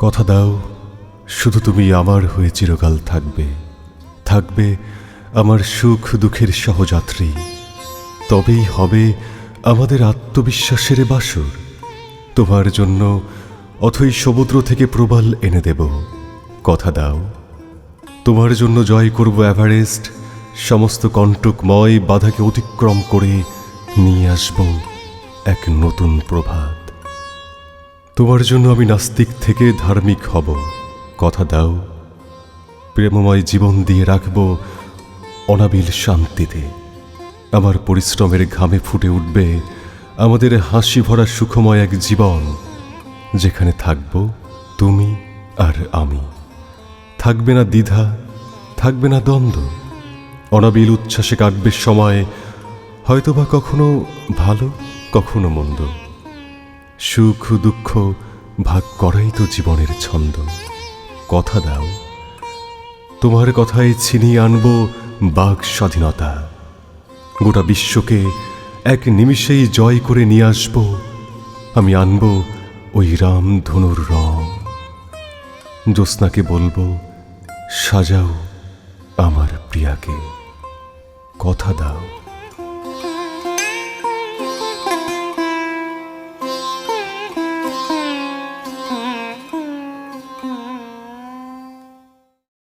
কথা দাও, শুধু তুমি আমার হয়ে চিরকাল থাকবে, থাকবে আমার সুখ দুঃখের সহযাত্রী। তবেই হবে আমাদের আত্মবিশ্বাসের বাসর। তোমার জন্য অথই সমুদ্র থেকে প্রবাল এনে দেব। কথা দাও, তোমার জন্য জয় করব এভারেস্ট। সমস্ত কণ্টকময় বাধাকে অতিক্রম করে নিয়ে আসব এক নতুন প্রভাত। তোমার জন্য আমি নাস্তিক থেকে ধার্মিক হব। কথা দাও, প্রেমময় জীবন দিয়ে রাখব অনাবিল শান্তিতে। আমার পরিশ্রমের ঘামে ফুটে উঠবে আমাদের হাসি ভরা সুখময় এক জীবন, যেখানে থাকব তুমি আর আমি। থাকবে না দ্বিধা, থাকবে না দ্বন্দ্ব। অনাবিল উচ্ছ্বাসে কাটবে সময়, হয়তোবা কখনো ভালো, কখনো মন্দ। সুখ দুঃখ ভাগ করাই তো জীবনের ছন্দ। কথা দাও, তোমার কথায় ছিনিয়ে আনব বাক স্বাধীনতা। গোটা বিশ্বকে এক নিমিষেই জয় করে নিয়ে আসব। আমি আনব ওই রামধনুর রং। জ্যোৎস্নাকে বলবো, সাজাও আমার প্রিয়াকে। কথা দাও।